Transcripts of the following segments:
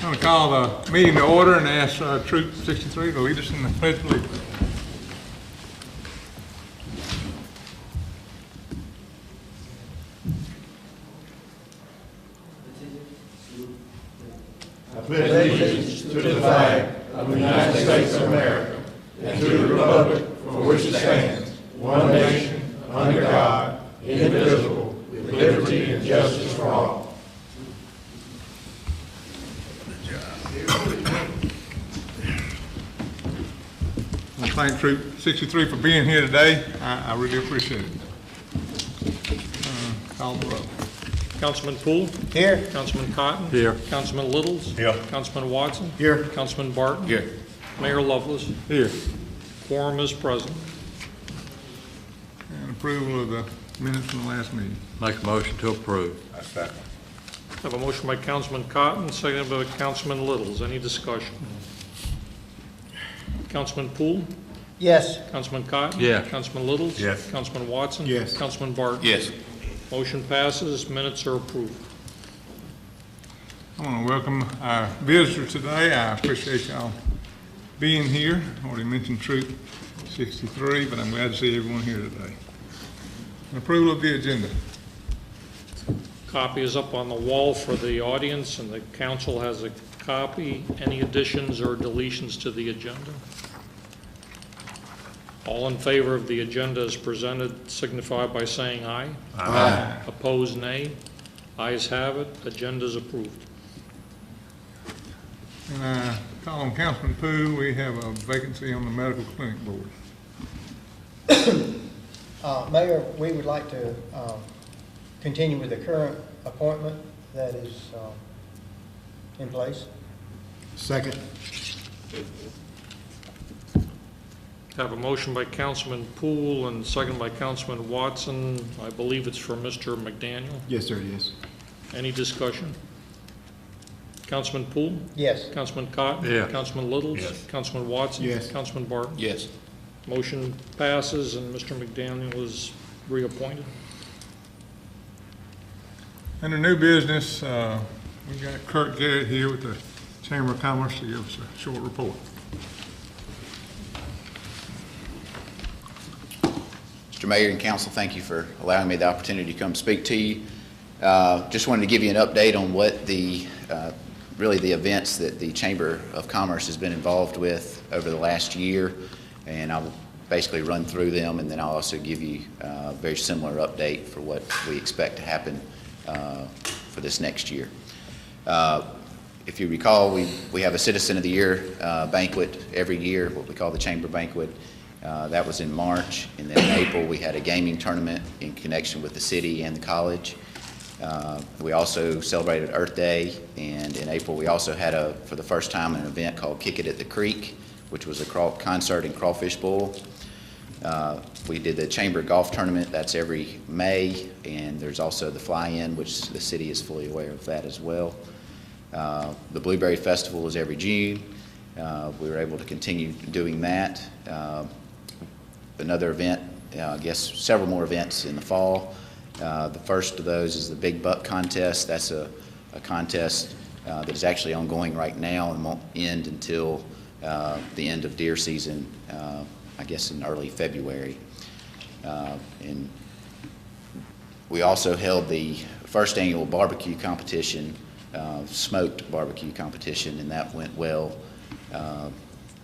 I'm going to call the meeting to order and ask Troop 63 to lead us in the Pledge of Allegiance. I pledge allegiance to the flag of the United States of America and to the republic for which it stands, one nation, under God, indivisible, with liberty and justice for all. I thank Troop 63 for being here today. I really appreciate it. Call the roll. Councilman Poole? Here. Councilman Cotton? Here. Councilman Littles? Here. Councilman Watson? Here. Councilman Barton? Here. Mayor Lovelace? Here. Quorum is present. And approval of the minutes from the last meeting. Make a motion to approve. I second. I have a motion by Councilman Cotton, seconded by Councilman Littles. Any discussion? Councilman Poole? Yes. Councilman Cotton? Yes. Councilman Littles? Yes. Councilman Watson? Yes. Councilman Barton? Yes. Motion passes. Minutes are approved. I want to welcome our visitors today. I appreciate y'all being here. I already mentioned Troop 63, but I'm glad to see everyone here today. And approval of the agenda. Copy is up on the wall for the audience, and the council has a copy. Any additions or deletions to the agenda? All in favor of the agenda as presented signify by saying aye. Aye. Opposed, nay. Ayes have it. Agenda is approved. And I call on Councilman Pooh. We have a vacancy on the medical clinic board. Mayor, we would like to continue with the current appointment that is in place. Second. Have a motion by Councilman Poole and second by Councilman Watson. I believe it's for Mr. McDaniel. Yes, sir, it is. Any discussion? Councilman Poole? Yes. Councilman Cotton? Yeah. Councilman Littles? Yes. Councilman Watson? Yes. Councilman Barton? Yes. Motion passes and Mr. McDaniel is reappointed. Under new business, we got Kurt Garrett here with the Chamber of Commerce to give us a short report. Mr. Mayor and Council, thank you for allowing me the opportunity to come speak to you. Just wanted to give you an update on what really the events that the Chamber of Commerce has been involved with over the last year, and I'll basically run through them, and then I'll also give you a very similar update for what we expect to happen for this next year. If you recall, we have a Citizen of the Year banquet every year, what we call the Chamber Banquet. That was in March, and then in April we had a gaming tournament in connection with the city and the college. We also celebrated Earth Day, and in April we also had for the first time, an event called Kick It at the Creek, which was a concert and crawfish bowl. We did the Chamber Golf Tournament, that's every May, and there's also the fly-in, which the city is fully aware of that as well. The Blueberry Festival is every June. We were able to continue doing that. Another event, I guess several more events in the fall. The first of those is the Big Buck Contest. That's a contest that is actually ongoing right now and won't end until the end of deer season, I guess in early February. And we also held the first annual barbecue competition, smoked barbecue competition, and that went well.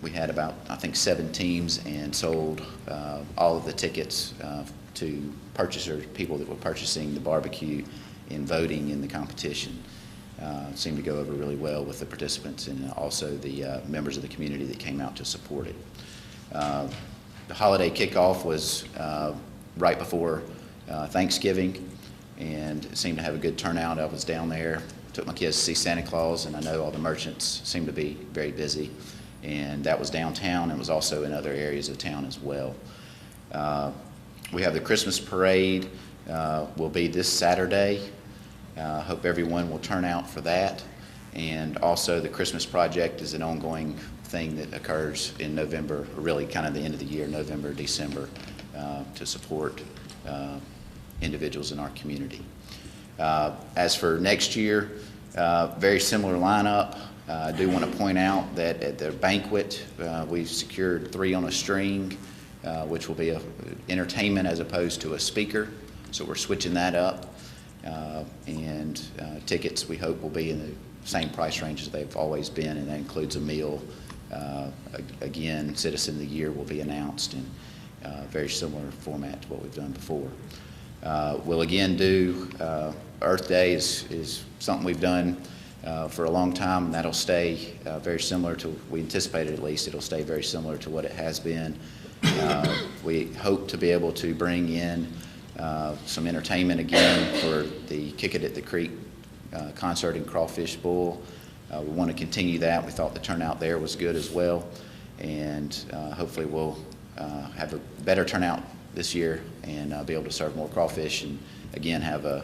We had about, I think, 7 teams and sold all of the tickets to people that were purchasing the barbecue and voting in the competition. Seemed to go over really well with the participants and also the members of the community that came out to support it. The holiday kickoff was right before Thanksgiving, and it seemed to have a good turnout. I was down there, took my kids to see Santa Claus, and I know all the merchants seemed to be very busy. And that was downtown, and was also in other areas of town as well. We have the Christmas parade will be this Saturday. Hope everyone will turn out for that. And also the Christmas project is an ongoing thing that occurs in November, or really kind of the end of the year, November, December, to support individuals in our community. As for next year, very similar lineup. I do want to point out that at the banquet, we've secured 3 on a string, which will be a entertainment as opposed to a speaker. So we're switching that up. And tickets, we hope, will be in the same price range as they've always been, and that includes a meal. Again, Citizen of the Year will be announced in very similar format to what we've done before. We'll again do Earth Day is something we've done for a long time, and that'll stay very similar to, we anticipated at least, it'll stay very similar to what it has been. We hope to be able to bring in some entertainment again for the Kick It at the Creek concert in Crawfish Bowl. We want to continue that. We thought the turnout there was good as well, and hopefully we'll have a better turnout this year and be able to serve more crawfish and again have a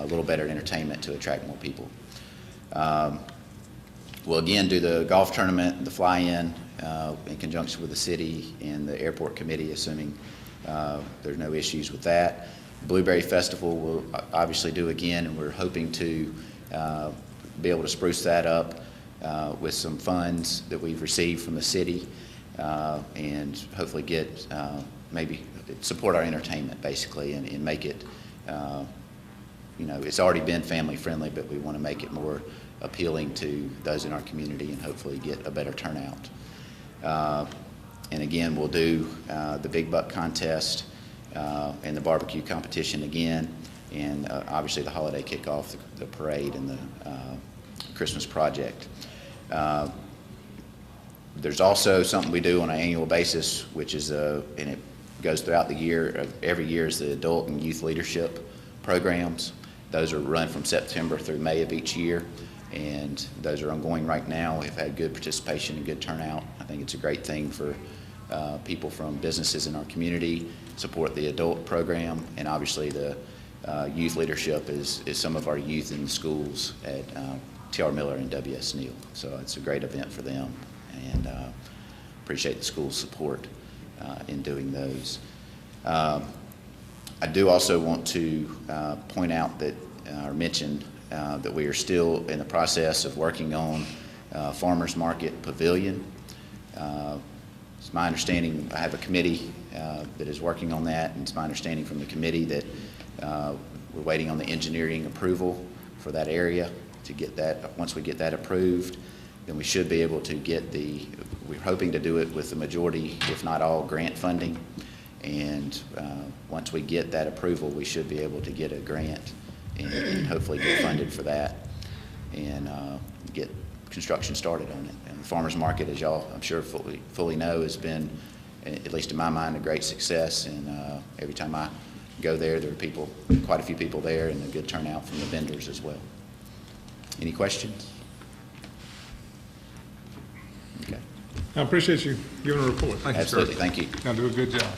little better entertainment to attract more people. We'll again do the golf tournament, the fly-in, in conjunction with the city and the airport committee, assuming there's no issues with that. Blueberry Festival we'll obviously do again, and we're hoping to be able to spruce that up with some funds that we've received from the city and hopefully get maybe support our entertainment basically and make it, you know, it's already been family friendly, but we want to make it more appealing to those in our community and hopefully get a better turnout. And again, we'll do the Big Buck contest and the barbecue competition again, and obviously the holiday kickoff, the parade, and the Christmas project. There's also something we do on an annual basis, which is, and it goes throughout the year, every year, is the adult and youth leadership programs. Those are run from September through May of each year, and those are ongoing right now. We've had good participation and good turnout. I think it's a great thing for people from businesses in our community, support the adult program, and obviously the youth leadership is some of our youth in the schools at T.R. Miller and W.S. Neal. So it's a great event for them, and appreciate the school's support in doing those. I do also want to point out that, or mention that we are still in the process of working on Farmers Market Pavilion. It's my understanding, I have a committee that is working on that, and it's my understanding from the committee that we're waiting on the engineering approval for that area to get that. Once we get that approved, then we should be able to get we're hoping to do it with the majority, if not all, grant funding. And once we get that approval, we should be able to get a grant and hopefully get funded for that and get construction started on it. And the farmers market, as y'all I'm sure fully know, has been, at least in my mind, a great success. And every time I go there, there are quite a few people there, and a good turnout from the vendors as well. Any questions? Okay. I appreciate you giving a report. Thank you, sir. Absolutely. Thank you. Y'all do a good job.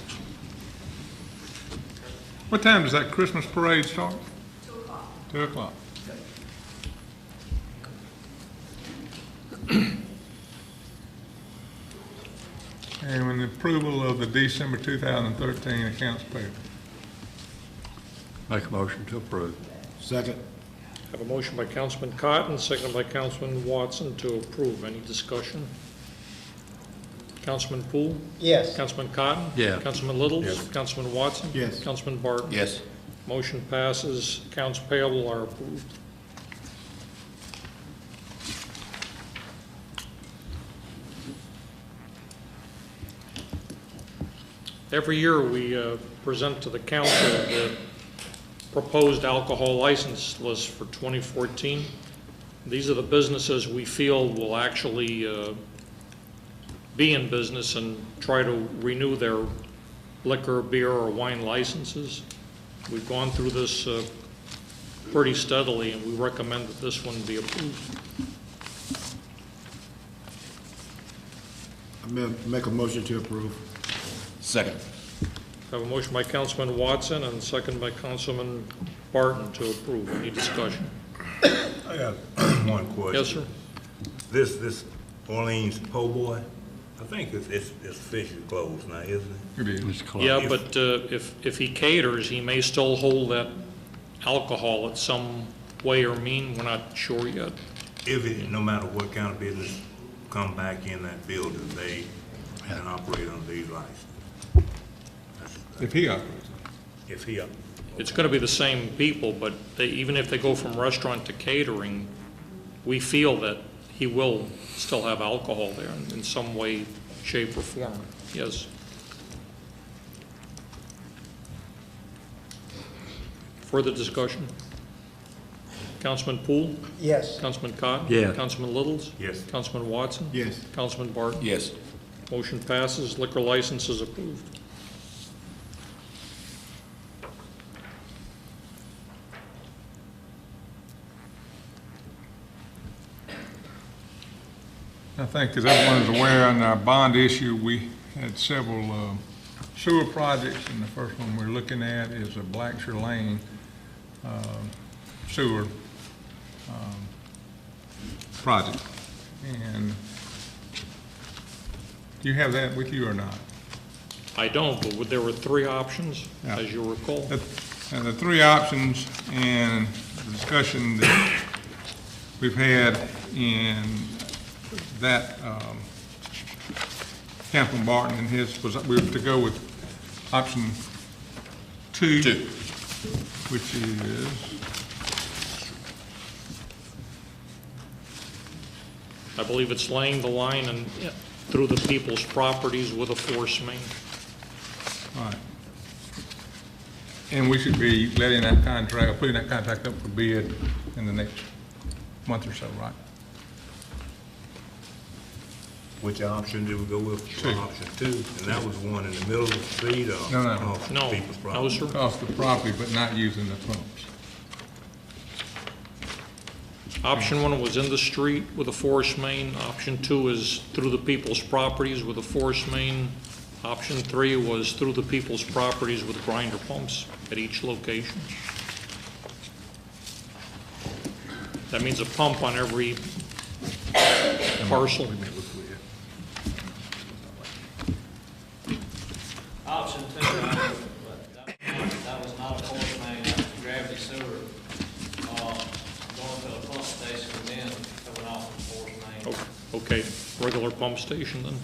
What time does that Christmas parade start? 2 o'clock. 2 o'clock. And with the approval of the December 2013 accounts payable. Make a motion to approve. Second. Have a motion by Councilman Cotton, seconded by Councilman Watson to approve. Any discussion? Councilman Poole? Yes. Councilman Cotton? Yes. Councilman Littles? Yes. Councilman Watson? Yes. Councilman Barton? Yes. Motion passes. Accounts payable are approved. Every year, we present to the council the proposed alcohol license list for 2014. These are the businesses we feel will actually be in business and try to renew their liquor, beer, or wine licenses. We've gone through this pretty steadily, and we recommend that this one be approved. I make a motion to approve. Second. I have a motion by Councilman Watson and a second by Councilman Barton to approve. Any discussion? I got one question. Yes, sir. This Orleans po' boy, I think it's officially closed now, isn't it? It is. It's closed. Yeah, but if he caters, he may still hold that alcohol at some way or mean. We're not sure yet. if it, no matter what kind of business come back in that building, they can operate under these licenses. If he operates. If he, It's going to be the same people, but even if they go from restaurant to catering, we feel that he will still have alcohol there in some way, shape, or form. Yes. Further discussion? Councilman Poole? Yes. Councilman Cotton? Yes. Councilman Littles? yes. Councilman Watson? Yes. Councilman Barton? Yes. Motion passes. Liquor license is approved. I think, as everyone is aware, on our bond issue, we had several sewer projects, and the first one we're looking at is a Blackshire Lane sewer project. And do you have that with you or not? I don't, but there were three options, Yeah. as you recall. And the three options and the discussion that we've had in that, Councilman Barton and his, was we were to go with option two. Which is, I believe it's laying the line and through the people's properties with a force main. right. And we should be letting that contract, putting that contract up for bid in the next month or so, right? Which option did we go with? Two. Option 2, and that was one in the middle of the street or No. off No, people's no, property? sir. Off the property, but not using the pumps. Option 1 was in the street with a force main. Option 2 is through the people's properties with a force main. Option 3 was through the people's properties with grinder pumps at each location. That means a pump on every parcel. Option 2, but that was not a force main, that was gravity sewer, going to a pump station and then coming off the force main. Okay, regular pump station then.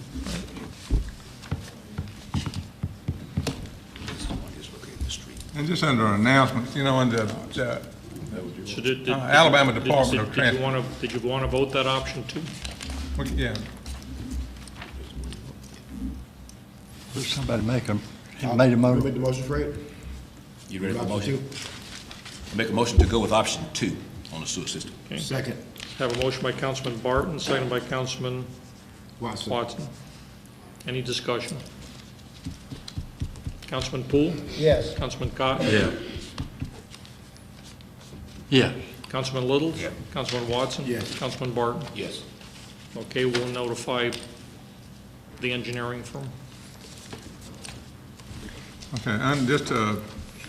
And just under announcements, you know, in the So did Alabama Department of Transportation. Did you want to vote that option too? Yeah, Somebody make a, he made a Who motion. made the motion, Fred? You ready for the Option motion? Make a motion to go with option 2 on the sewer system. two? Second. Have a motion by Councilman Barton, second by Councilman Watson. Watson. Any discussion? Councilman Poole? Yes. Councilman Cotton? Yeah. Yeah. Councilman Littles? Yeah. Councilman Watson? Yes. Councilman Barton? Yes. Okay, we'll notify the engineering firm. okay, and just to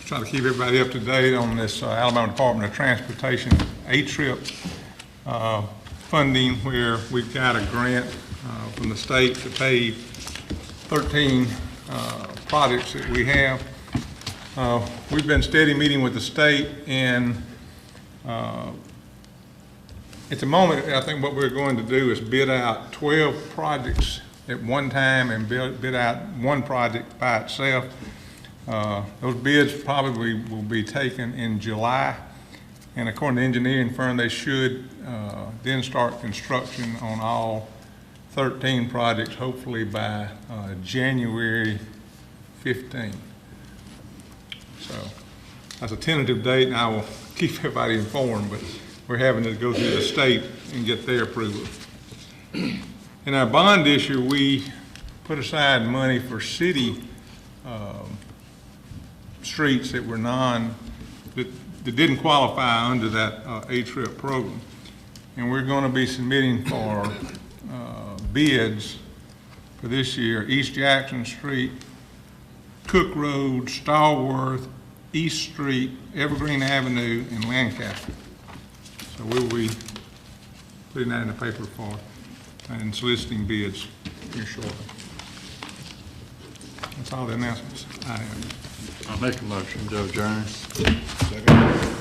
try to keep everybody up to date on this Alabama Department of Transportation A-Trip funding, where we've got a grant from the state to pay 13 projects that we have. We've been steady meeting with the state, and at the moment, I think what we're going to do is bid out 12 projects at one time and bid out one project by itself. Those bids probably will be taken in July, and according to the engineering firm, they should then start construction on all 13 projects, hopefully by January 15. So that's a tentative date, and I will keep everybody informed, but we're having to go through the state and get their approval. In our bond issue, we put aside money for city streets that were that didn't qualify under that A-Trip program. And we're going to be submitting for bids for this year: East Jackson Street, Cook Road, Stallworth, East Street, Evergreen Avenue, and Lancaster. So we'll be putting that in the paper for and soliciting bids here shortly. That's all the announcements I have. I'll make a motion to adjourn.